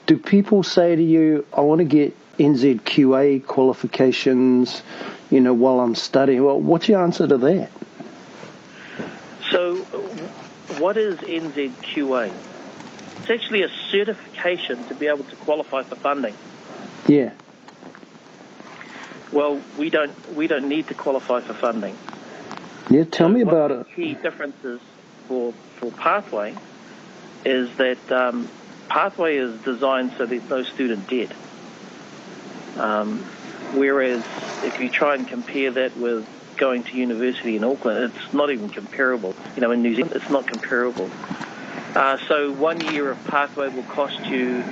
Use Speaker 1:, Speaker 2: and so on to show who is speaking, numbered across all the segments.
Speaker 1: Do people say to you, I want to get NZQA qualifications, while I'm studying? Well, what's your answer to that?
Speaker 2: So what is NZQA? It's actually a certification to be able to qualify for funding.
Speaker 1: Yeah.
Speaker 2: Well, we don't need to qualify for funding.
Speaker 1: Yeah, tell me about it.
Speaker 2: The key differences for Pathway is that Pathway is designed so there's no student debt. Whereas if you try and compare that with going to university in Auckland, it's not even comparable. In New Zealand, it's not comparable. So 1 year of Pathway will cost you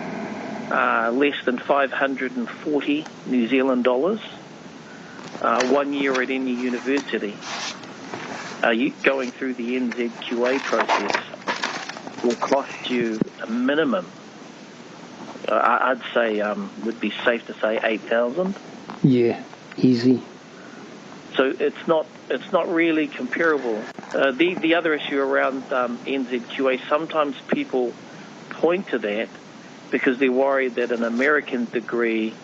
Speaker 2: less than 540 New Zealand dollars. 1 year at any university, going through the NZQA process will cost you a minimum. I'd say would be safe to say 8,000.
Speaker 1: Yeah, easy.
Speaker 2: So it's not really comparable. The other issue around NZQA, sometimes people point to that because they're worried that an American degree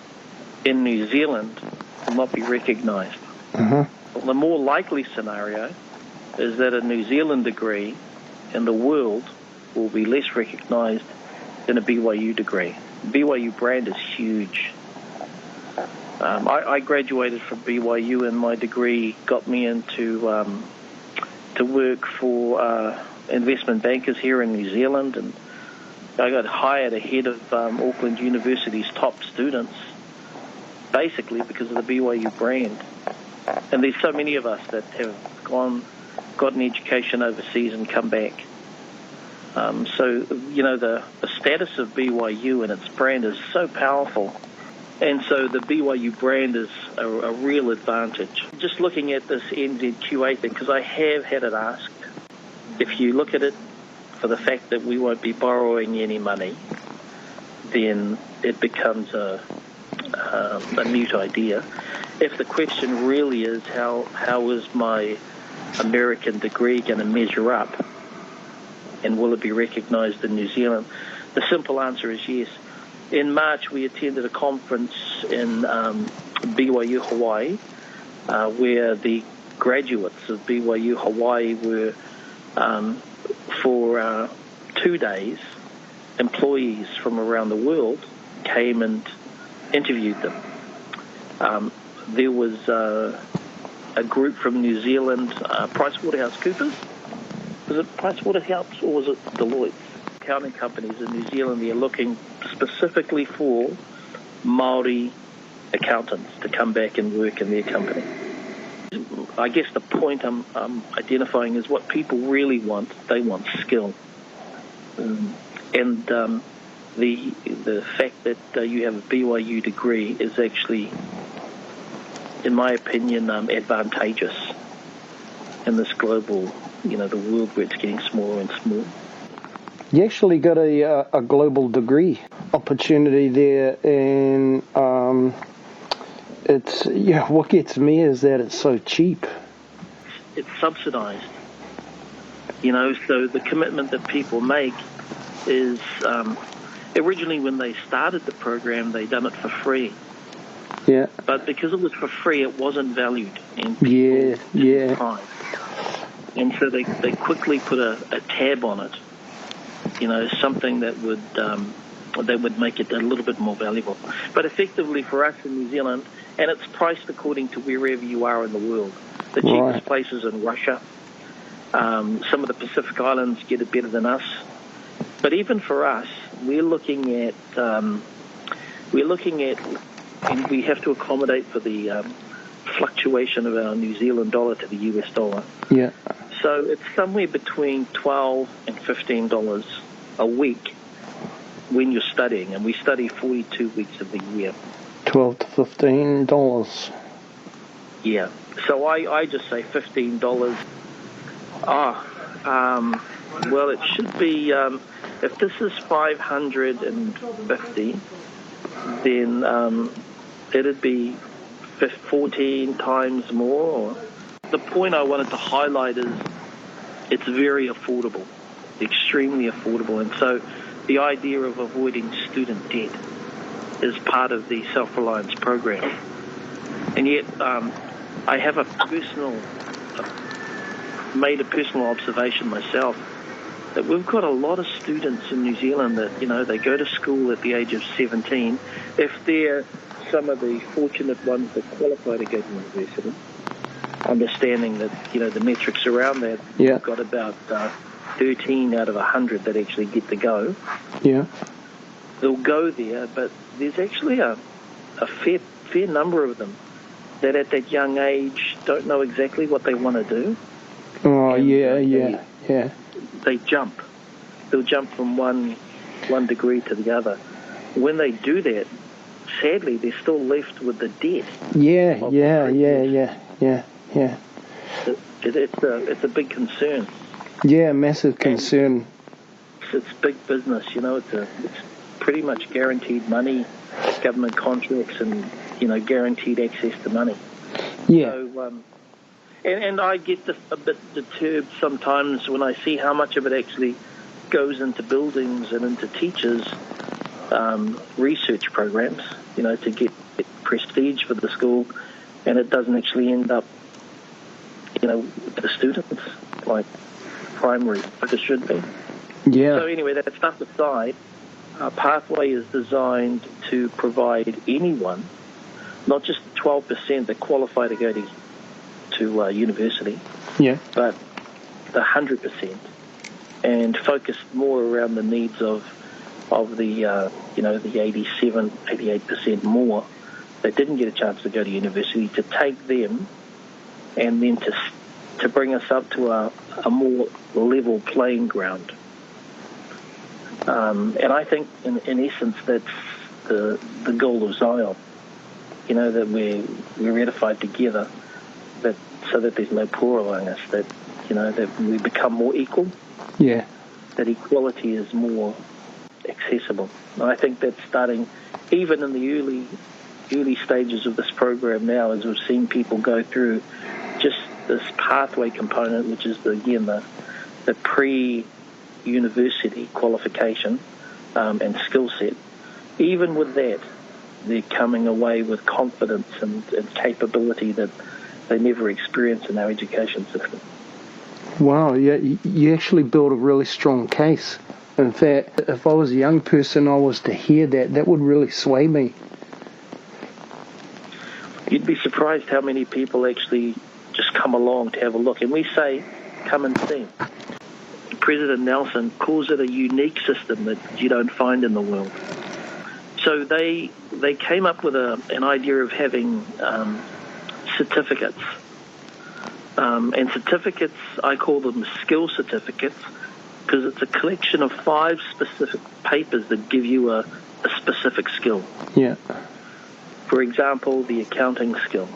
Speaker 2: in New Zealand will not be recognised.
Speaker 1: Uh-huh.
Speaker 2: Well, the more likely scenario is that a New Zealand degree in the world will be less recognised than a BYU degree. BYU brand is huge. I graduated from BYU, and my degree got me into to work for investment bankers here in New Zealand, and I got hired ahead of Auckland University's top students, basically because of the BYU brand. And there's so many of us that have got an education overseas and come back. So the status of BYU and its brand is so powerful. And so the BYU brand is a real advantage. Just looking at this NZQA thing, because I have had it asked, if you look at it for the fact that we won't be borrowing any money, then it becomes a mute idea. If the question really is how is my American degree going to measure up, and will it be recognised in New Zealand, the simple answer is yes. In March, we attended a conference in BYU Hawaii, where the graduates of BYU Hawaii were, for 2 days, employees from around the world came and interviewed them. There was a group from New Zealand, PricewaterhouseCoopers. Was it Pricewaterhouse or was it Deloitte? Accounting companies in New Zealand, they're looking specifically for Māori accountants to come back and work in their company. I guess the point I'm identifying is what people really want. They want skill. And the fact that you have a BYU degree is actually, in my opinion, advantageous in this global, the world where it's getting smaller and smaller.
Speaker 1: You actually got a global degree opportunity there, and what gets me is that it's so cheap.
Speaker 2: It's subsidised, so the commitment that people make is, originally when they started the program, they done it for free.
Speaker 1: Yeah.
Speaker 2: But because it was for free, it wasn't valued in people's time. And so they quickly put a tab on it. Something that would make it a little bit more valuable. But effectively for us in New Zealand, and it's priced according to wherever you are in the world. The cheapest places in Russia. Some of the Pacific Islands get it better than us. But even for us, we're looking at, and we have to accommodate for the fluctuation of our New Zealand dollar to the US dollar.
Speaker 1: Yeah.
Speaker 2: So it's somewhere between $12 and $15 a week when you're studying, and we study 42 weeks of the year.
Speaker 1: $12 to $15.
Speaker 2: Yeah. So I just say $15. Well, it should be. If this is 550, then it'd be 14 times more. The point I wanted to highlight is it's very affordable, extremely affordable. And so the idea of avoiding student debt is part of the self-reliance program. And yet, I have made a personal observation myself that we've got a lot of students in New Zealand that, they go to school at the age of 17. If they're some of the fortunate ones that qualify to go to university, understanding that, the metrics around that,
Speaker 1: yeah.
Speaker 2: we've got about 13 out of 100 that actually get to go.
Speaker 1: Yeah.
Speaker 2: They'll go there, but there's actually a fair number of them that at that young age don't know exactly what they want to do.
Speaker 1: Oh, yeah.
Speaker 2: They jump. They'll jump from one degree to the other. When they do that, sadly, they're still left with the debt.
Speaker 1: Yeah.
Speaker 2: It's a big concern.
Speaker 1: Yeah, massive concern.
Speaker 2: It's big business, It's pretty much guaranteed money, government contracts, and guaranteed access to money.
Speaker 1: Yeah.
Speaker 2: So, and I get a bit deterred sometimes when I see how much of it actually goes into buildings and into teachers' research programs, to get prestige for the school, and it doesn't actually end up, with the students like primary, like it should be.
Speaker 1: Yeah.
Speaker 2: So anyway, that stuff aside, Pathway is designed to provide anyone, not just 12% that qualify to go to university, but the 100%, and focus more around the needs of the the 87, 88% more that didn't get a chance to go to university, to take them and then to bring us up to a more level playing ground. And I think, in essence, that's the goal of Zion. That we're edified together, so that there's no poor among us. That that we become more equal.
Speaker 1: Yeah.
Speaker 2: That equality is more accessible. And I think that's starting even in the early stages of this program now, as we've seen people go through just this pathway component, which is the pre-university qualification and skill set. Even with that, they're coming away with confidence and capability that they never experience in our education system.
Speaker 1: Wow, yeah, you actually built a really strong case. In fact, if I was a young person, I was to hear that would really sway me.
Speaker 2: You'd be surprised how many people actually just come along to have a look. And we say, come and see. President Nelson calls it a unique system that you don't find in the world. So they came up with an idea of having certificates. And certificates, I call them skill certificates, because it's a collection of 5 specific papers that give you a specific skill.
Speaker 1: Yeah.
Speaker 2: For example, the accounting skill,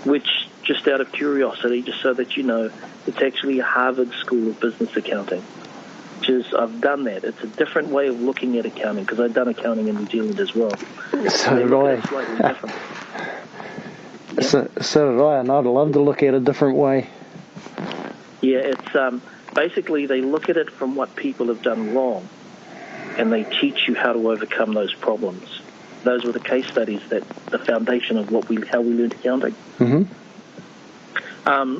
Speaker 2: which, just out of curiosity, just so that you know, it's actually a Harvard School of Business Accounting. I've done that. It's a different way of looking at accounting, because I've done accounting in New Zealand as well.
Speaker 1: So did I.
Speaker 2: Slightly different.
Speaker 1: So did I, and I'd love to look at it a different way.
Speaker 2: Yeah, it's basically they look at it from what people have done wrong, and they teach you how to overcome those problems. Those were the case studies, that the foundation of how we learned accounting.
Speaker 1: Mm-hmm.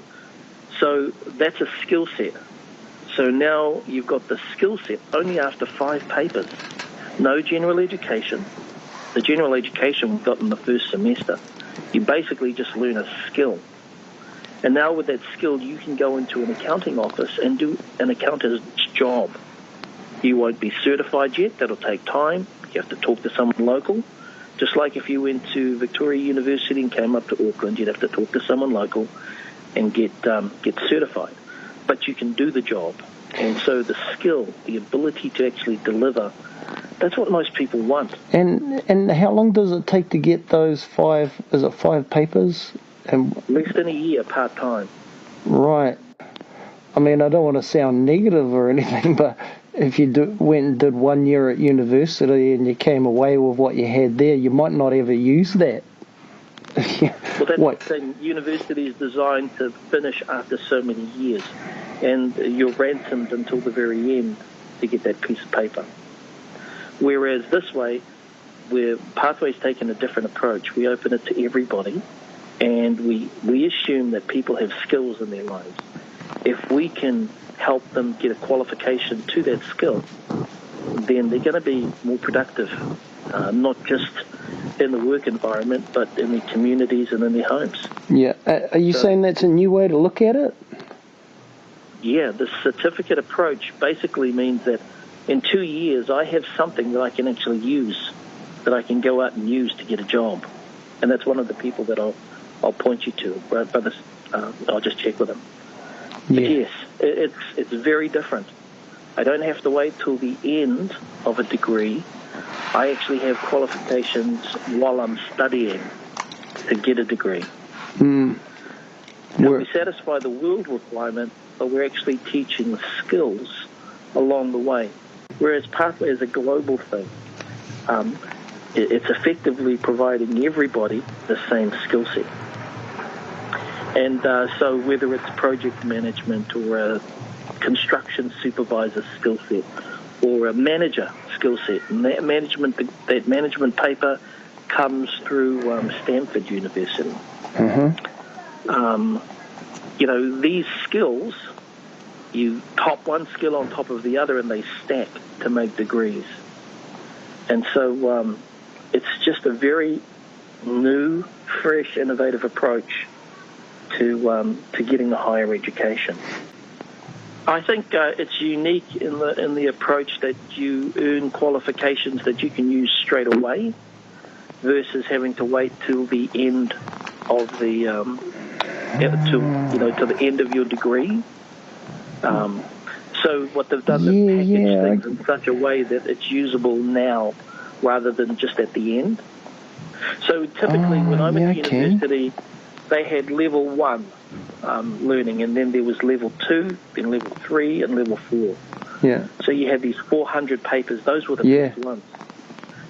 Speaker 2: So that's a skill set. So now you've got the skill set only after 5 papers. No general education. The general education we got in the first semester. You basically just learn a skill. And now with that skill, you can go into an accounting office and do an accountant's job. You won't be certified yet. That'll take time. You have to talk to someone local. Just like if you went to Victoria University and came up to Auckland, you'd have to talk to someone local and get certified. But you can do the job. And so the skill, the ability to actually deliver, that's what most people want.
Speaker 1: And how long does it take to get those 5, is it 5 papers?
Speaker 2: Less than a year part-time.
Speaker 1: Right. I mean, I don't want to sound negative or anything, but if you went and did 1 year at university and you came away with what you had there, you might not ever use that.
Speaker 2: Well, that's the thing. University is designed to finish after so many years, and you're ransomed until the very end to get that piece of paper. Whereas this way, where Pathway's taken a different approach, we open it to everybody, and we assume that people have skills in their lives. If we can help them get a qualification to that skill, then they're going to be more productive, not just in the work environment, but in their communities and in their homes.
Speaker 1: Yeah. Are you saying that's a new way to look at it?
Speaker 2: Yeah, the certificate approach basically means that in 2 years I have something that I can actually use, that I can go out and use to get a job. And that's one of the people that I'll point you to. But I'll just check with them.
Speaker 1: Yeah.
Speaker 2: But yes, it's very different. I don't have to wait till the end of a degree. I actually have qualifications while I'm studying to get a degree. Now, we satisfy the world requirement, but we're actually teaching skills along the way. Whereas Pathway is a global thing. It's effectively providing everybody the same skill set. And so whether it's project management or a construction supervisor skill set or a manager skill set, and that management paper comes through Stanford University. These skills, you top one skill on top of the other and they stack to make degrees. And so it's just a very new, fresh, innovative approach to getting the higher education. I think it's unique in the approach that you earn qualifications that you can use straight away versus having to wait till the end of the to the end of your degree. So what they've done is package things in such a way that it's usable now rather than just at the end. So typically when I went to university, they had level 1 learning, and then there was level 2, then level 3, and level 4.
Speaker 1: Yeah.
Speaker 2: So you had these 400 papers. Those were the first ones.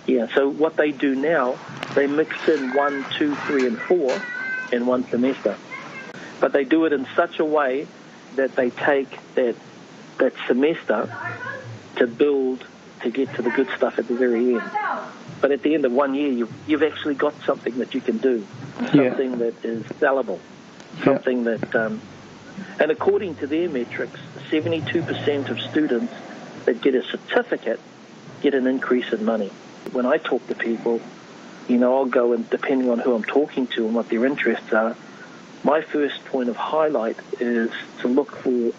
Speaker 2: Yeah, so what they do now, they mix in 1, 2, 3, and 4 in one semester. But they do it in such a way that they take that semester to build to get to the good stuff at the very end. But at the end of 1 year, you've actually got something that you can do, something that is sellable, something that, and according to their metrics, 72% of students that get a certificate get an increase in money. When I talk to people, I'll go and depending on who I'm talking to and what their interests are, my first point of highlight is to look for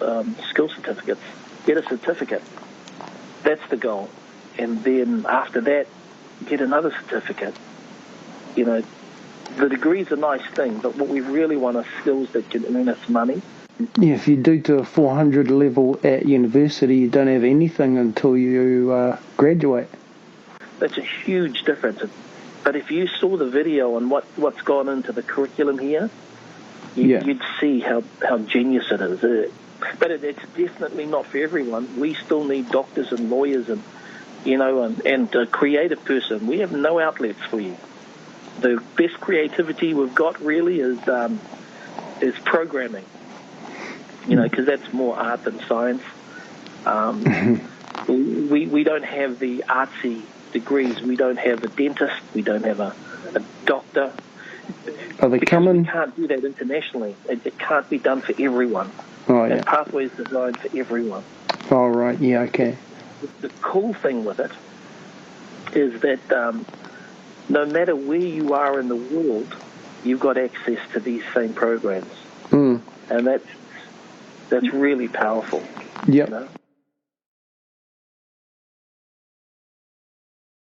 Speaker 2: skill certificates. Get a certificate. That's the goal. And then after that, get another certificate. The degree's a nice thing, but what we really want are skills that can earn us money.
Speaker 1: Yeah, if you do to a 400 level at university, you don't have anything until you graduate.
Speaker 2: That's a huge difference. But if you saw the video on what's gone into the curriculum here, you'd see how genius it is. But it's definitely not for everyone. We still need doctors and lawyers and a creative person. We have no outlets for you. The best creativity we've got really is programming. Because that's more art than science. We don't have the artsy degrees. We don't have a dentist. We don't have a doctor.
Speaker 1: Are they coming?
Speaker 2: We can't do that internationally. It can't be done for everyone.
Speaker 1: Oh, yeah.
Speaker 2: And Pathway is designed for everyone.
Speaker 1: Oh, right. Yeah, okay.
Speaker 2: The cool thing with it is that no matter where you are in the world, you've got access to these same programs. And that's really powerful.
Speaker 1: Yep.